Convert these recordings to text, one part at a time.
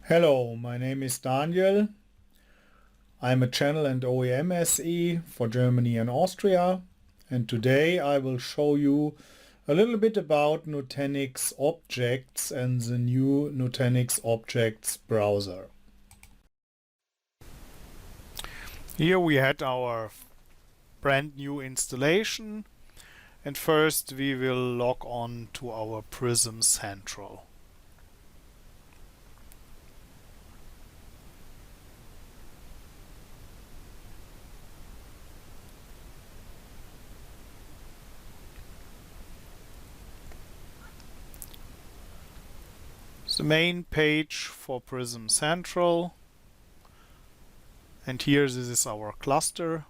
Hello, my name is Daniel. I'm a channel and OEM SE for Germany and Austria, and today I will show you a little bit about Nutanix objects and the new Nutanix objects browser. Here we had our brand new installation, and first we will log on to our Prism Central. The main page for Prism Central, and here this is our cluster,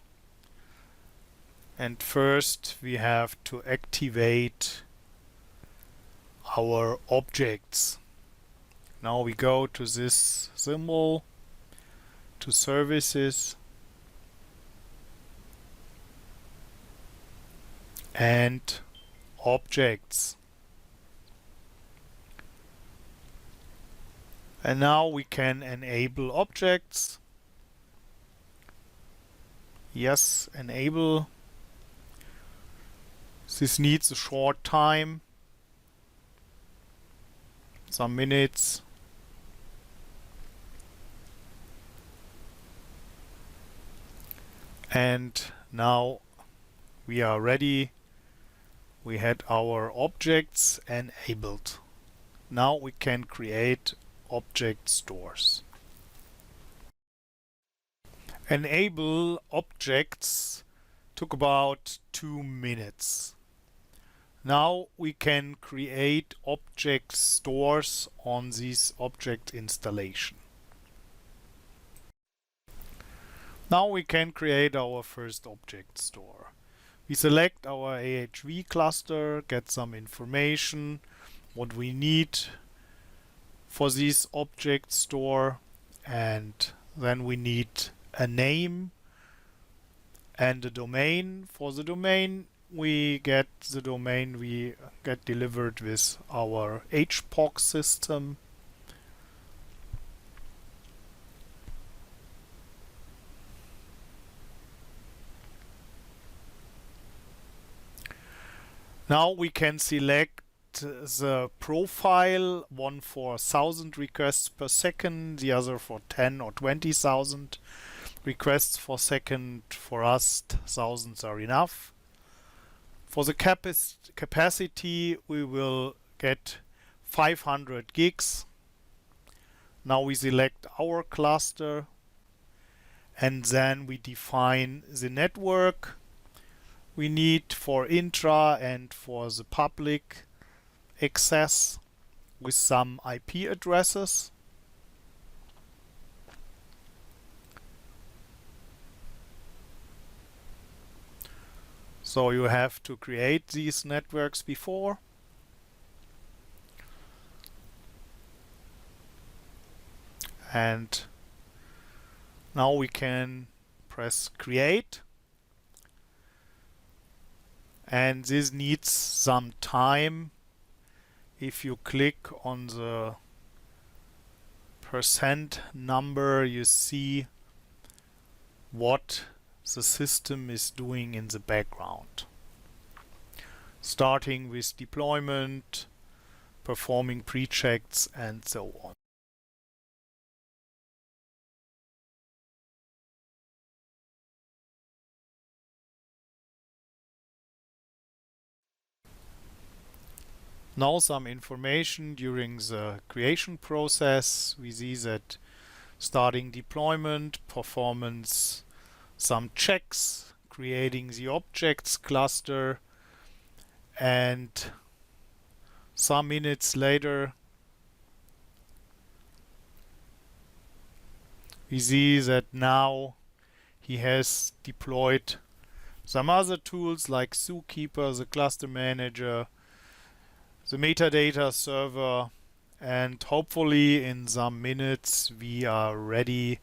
and first we have to activate our objects. Now we go to this symbol, to services, and objects. And now we can enable objects. Yes, enable. This needs a short time, some minutes. And now we are ready. We had our objects enabled. Now we can create object stores. Enable objects took about 2 minutes. Now we can create object stores on this object installation. Now we can create our first object store. We select our AHV cluster, get some information, what we need for this object store, and then we need a name and a domain. For the domain we get delivered with our HPOC system. Now we can select the profile, one for 1,000 requests per second, the other for 10 or 20,000 requests per second. For us, thousands are enough. For the capacity, we will get 500 gigs. Now we select our cluster, and then we define the network we need for intra and for the public access with some IP addresses. So you have to create these networks before. And now we can press create. And this needs some time. If you click on the percent number, you see what the system is doing in the background. Starting with deployment, performing pre-checks, and so on. Now some information during the creation process. We see that starting deployment, performance some checks, creating the objects cluster, and some minutes later we see that now he has deployed some other tools like Zookeeper, the cluster manager, the metadata server, and hopefully in some minutes we are ready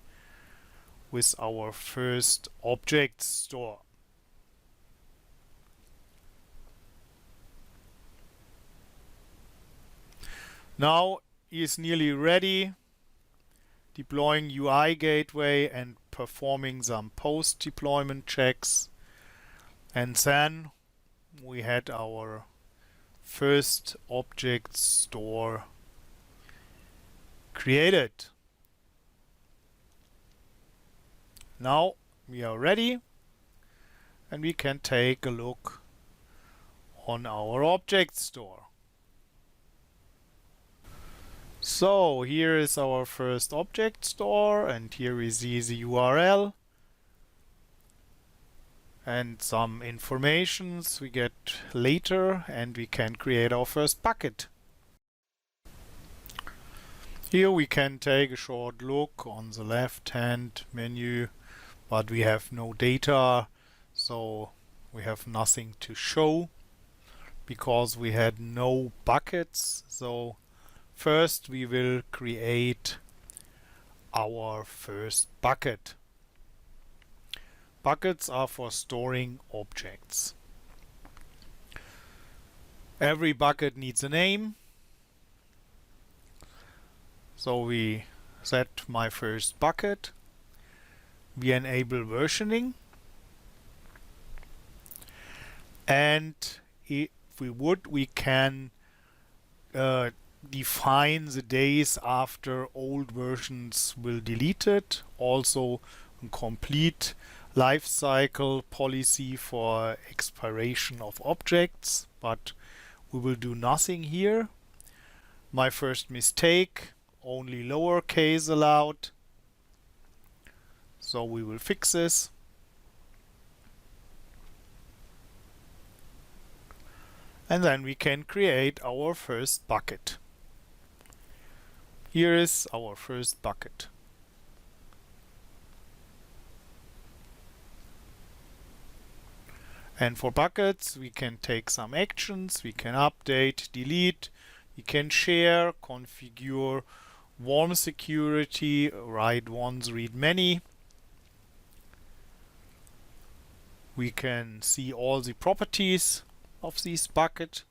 with our first object store. Now he is nearly ready. deploying UI gateway and performing some post-deployment checks. And then we had our first object store created. Now we are ready and we can take a look on our object store. So here is our first object store, and here we see the URL and some informations we get later, and we can create our first bucket. Here we can take a short look on the left hand menu, but we have no data, so we have nothing to show because we had no buckets. So first we will create our first bucket. Buckets are for storing objects. Every bucket needs a name. So we set my first bucket. We enable versioning. And if we would, we can define the days after old versions will delete it. Also a complete life cycle policy for expiration of objects, but we will do nothing here. My first mistake, only lowercase allowed. So we will fix this. And then we can create our first bucket. Here is our first bucket. And for buckets, we can take some actions. We can update, delete, we can share, configure warm security, write once, read many. We can see all the properties of this bucket.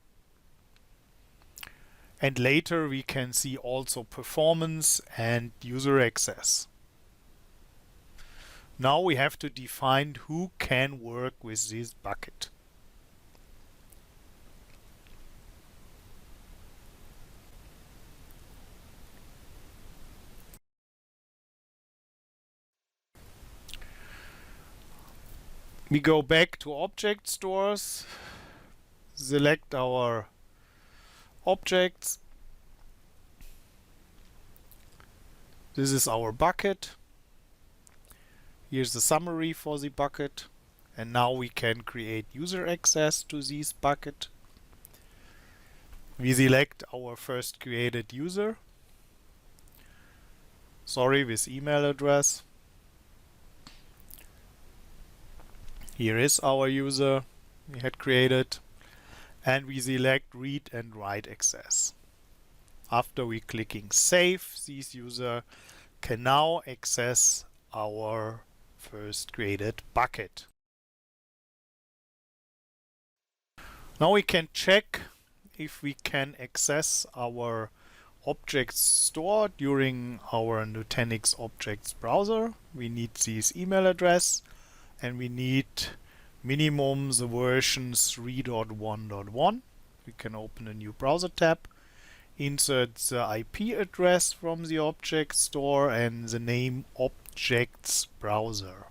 And later we can see also performance and user access. Now we have to define who can work with this bucket. We go back to object stores, select our objects. This is our bucket. Here's the summary for the bucket. And now we can create user access to this bucket. We select our first created user. Sorry, with email address. Here is our user we had created. And we select read and write access. After we clicking save, this user can now access our first created bucket. Now we can check if we can access our objects store during our Nutanix objects browser. We need this email address and we need minimum the version 3.1.1. We can open a new browser tab, insert the IP address from the object store and the name objects browser.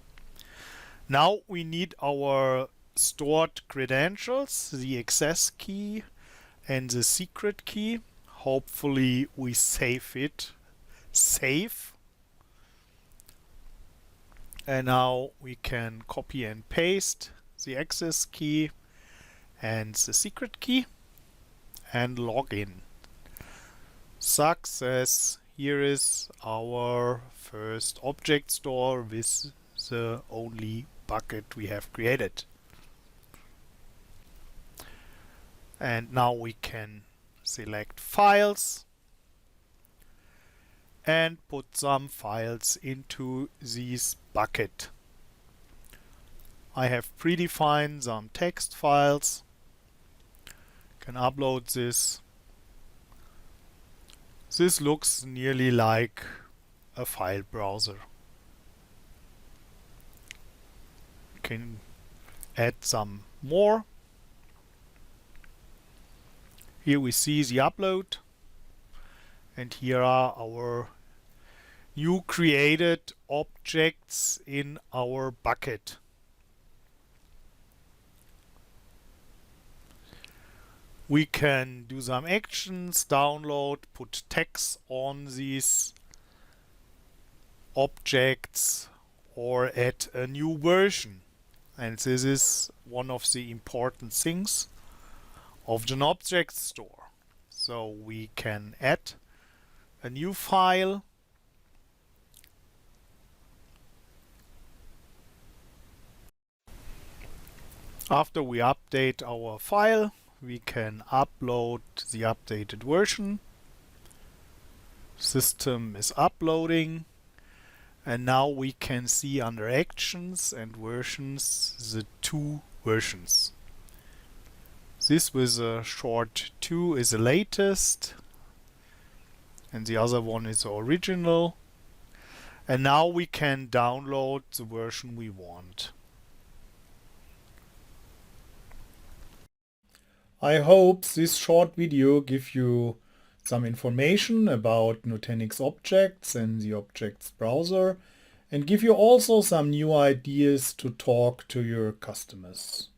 Now we need our stored credentials, the access key and the secret key. Hopefully we save it. Save. And now we can copy and paste the access key and the secret key and log in. Success. Here is our first object store with the only bucket we have created. And now we can select files and put some files into this bucket. I have predefined some text files. Can upload this. This looks nearly like a file browser. You can add some more. Here we see the upload, and here are our new created objects in our bucket. We can do some actions, download, put tags on these objects, or add a new version. And this is one of the important things of an object store. So we can add a new file. After we update our file, we can upload the updated version. System is uploading, and now we can see under actions and versions the two versions. This with a short 2 is the latest, and the other one is the original. And now we can download the version we want. I hope this short video gives you some information about Nutanix objects and the objects browser, and give you also some new ideas to talk to your customers.